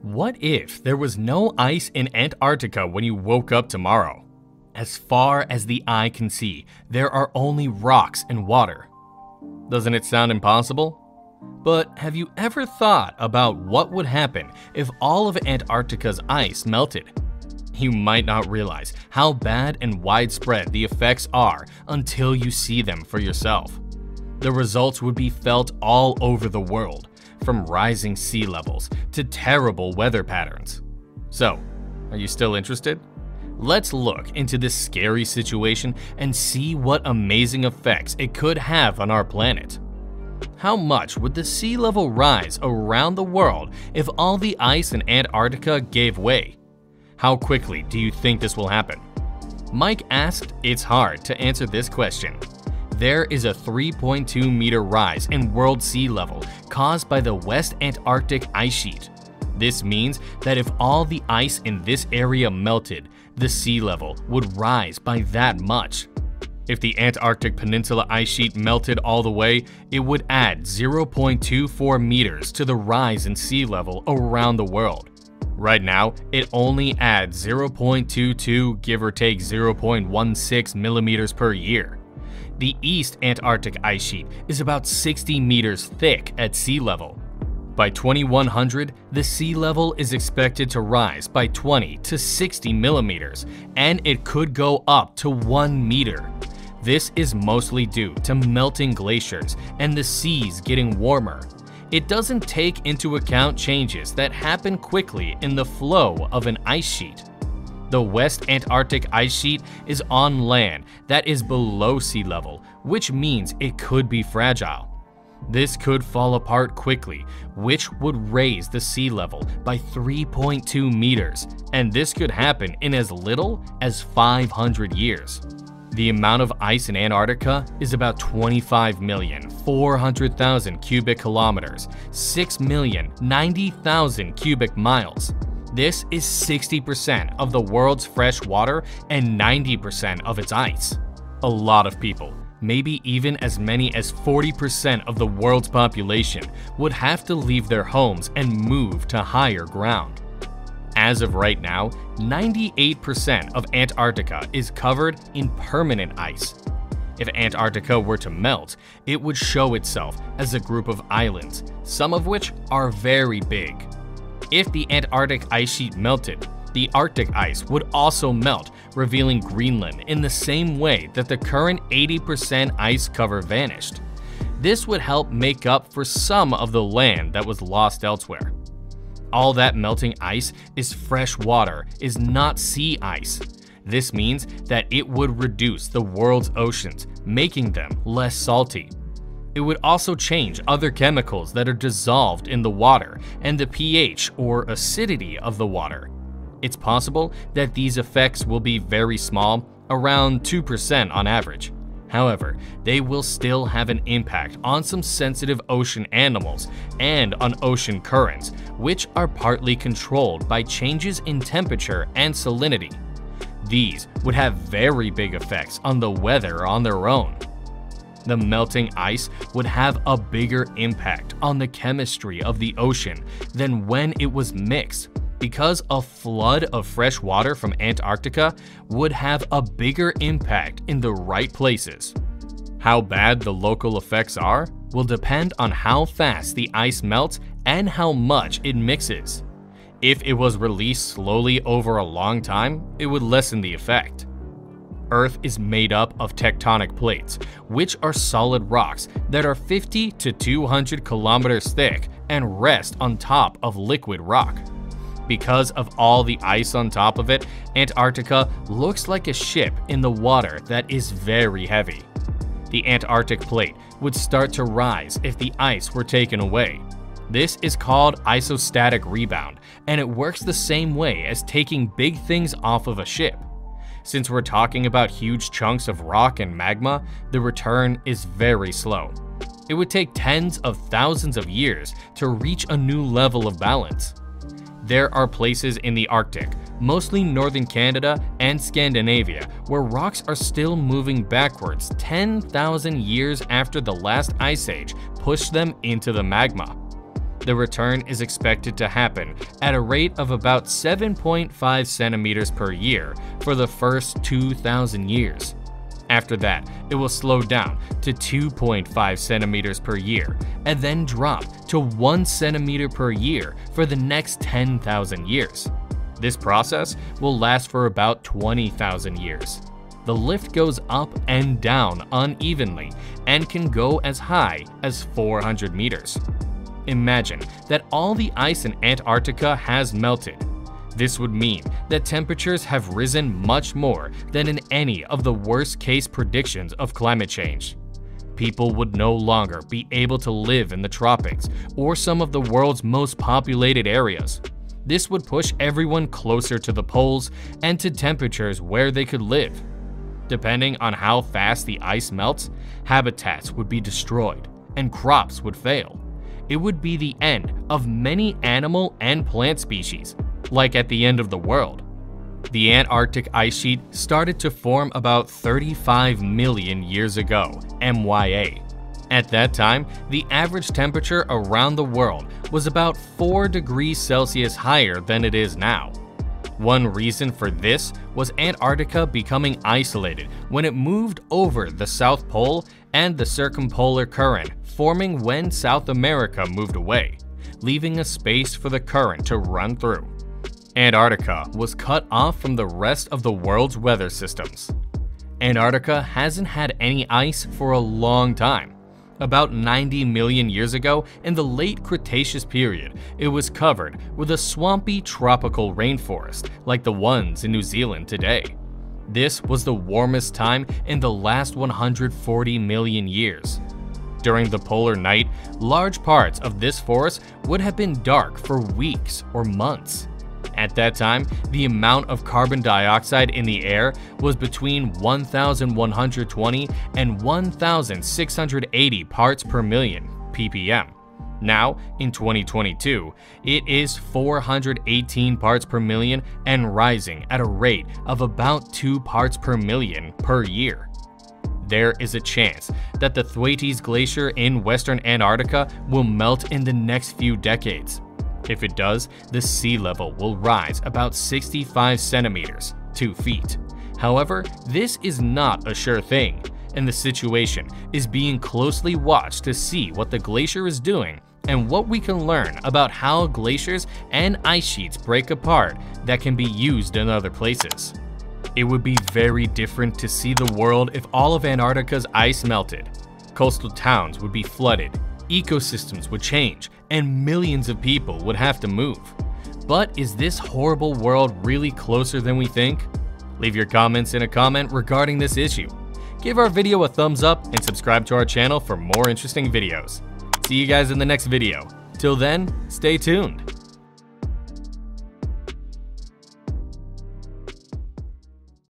What if there was no ice in Antarctica when you woke up tomorrow? As far as the eye can see, there are only rocks and water. Doesn't it sound impossible? But have you ever thought about what would happen if all of Antarctica's ice melted? You might not realize how bad and widespread the effects are until you see them for yourself. The results would be felt all over the world, from rising sea levels to terrible weather patterns. So, are you still interested? Let's look into this scary situation and see what amazing effects it could have on our planet. How much would the sea level rise around the world if all the ice in Antarctica gave way? How quickly do you think this will happen? Mike asked, it's hard to answer this question. There is a 3.2 meter rise in world sea level caused by the West Antarctic ice sheet. This means that if all the ice in this area melted, the sea level would rise by that much. If the Antarctic Peninsula ice sheet melted all the way, it would add 0.24 meters to the rise in sea level around the world. Right now, it only adds 0.22, give or take 0.16 millimeters per year. The East Antarctic ice sheet is about 60 meters thick at sea level. By 2100, the sea level is expected to rise by 20 to 60 millimeters, and it could go up to 1 meter. This is mostly due to melting glaciers and the seas getting warmer. It doesn't take into account changes that happen quickly in the flow of an ice sheet. The West Antarctic ice sheet is on land that is below sea level, which means it could be fragile. This could fall apart quickly, which would raise the sea level by 3.2 meters, and this could happen in as little as 500 years. The amount of ice in Antarctica is about 25,400,000 cubic kilometers, 6,090,000 cubic miles. This is 60% of the world's fresh water and 90% of its ice. A lot of people, maybe even as many as 40% of the world's population, would have to leave their homes and move to higher ground. As of right now, 98% of Antarctica is covered in permanent ice. If Antarctica were to melt, it would show itself as a group of islands, some of which are very big. If the Antarctic ice sheet melted, the Arctic ice would also melt, revealing Greenland in the same way that the current 80% ice cover vanished. This would help make up for some of the land that was lost elsewhere. All that melting ice is fresh water, is not sea ice. This means that it would reduce the world's oceans, making them less salty. It would also change other chemicals that are dissolved in the water and the pH or acidity of the water. It's possible that these effects will be very small, around 2% on average. However, they will still have an impact on some sensitive ocean animals and on ocean currents, which are partly controlled by changes in temperature and salinity. These would have very big effects on the weather on their own. The melting ice would have a bigger impact on the chemistry of the ocean than when it was mixed, because a flood of fresh water from Antarctica would have a bigger impact in the right places. How bad the local effects are will depend on how fast the ice melts and how much it mixes. If it was released slowly over a long time, it would lessen the effect. Earth is made up of tectonic plates, which are solid rocks that are 50 to 200 kilometers thick and rest on top of liquid rock. Because of all the ice on top of it, Antarctica looks like a ship in the water that is very heavy. The Antarctic plate would start to rise if the ice were taken away. This is called isostatic rebound, and it works the same way as taking big things off of a ship. Since we're talking about huge chunks of rock and magma, the return is very slow. It would take tens of thousands of years to reach a new level of balance. There are places in the Arctic, mostly northern Canada and Scandinavia, where rocks are still moving backwards 10,000 years after the last ice age pushed them into the magma. The return is expected to happen at a rate of about 7.5 centimeters per year for the first 2,000 years. After that, it will slow down to 2.5 centimeters per year and then drop to 1 centimeter per year for the next 10,000 years. This process will last for about 20,000 years. The lift goes up and down unevenly and can go as high as 400 meters. Imagine that all the ice in Antarctica has melted. This would mean that temperatures have risen much more than in any of the worst-case predictions of climate change. People would no longer be able to live in the tropics or some of the world's most populated areas. This would push everyone closer to the poles and to temperatures where they could live. Depending on how fast the ice melts, habitats would be destroyed and crops would fail. It would be the end of many animal and plant species, like at the end of the world. The Antarctic ice sheet started to form about 35 million years ago, MYA. At that time, the average temperature around the world was about 4 degrees Celsius higher than it is now. One reason for this was Antarctica becoming isolated when it moved over the South Pole and the circumpolar current forming when South America moved away, leaving a space for the current to run through. Antarctica was cut off from the rest of the world's weather systems. Antarctica hasn't had any ice for a long time. About 90 million years ago, in the late Cretaceous period, it was covered with a swampy tropical rainforest like the ones in New Zealand today. This was the warmest time in the last 140 million years. During the polar night, large parts of this forest would have been dark for weeks or months. At that time, the amount of carbon dioxide in the air was between 1,120 and 1,680 parts per million, ppm. Now, in 2022, it is 418 parts per million and rising at a rate of about 2 parts per million per year. There is a chance that the Thwaites Glacier in western Antarctica will melt in the next few decades. If it does, the sea level will rise about 65 centimeters, 2 feet. However, this is not a sure thing, and the situation is being closely watched to see what the glacier is doing and what we can learn about how glaciers and ice sheets break apart that can be used in other places. It would be very different to see the world if all of Antarctica's ice melted. Coastal towns would be flooded, ecosystems would change, and millions of people would have to move. But is this horrible world really closer than we think? Leave your comments in a comment regarding this issue. Give our video a thumbs up and subscribe to our channel for more interesting videos. See you guys in the next video. Till then, stay tuned.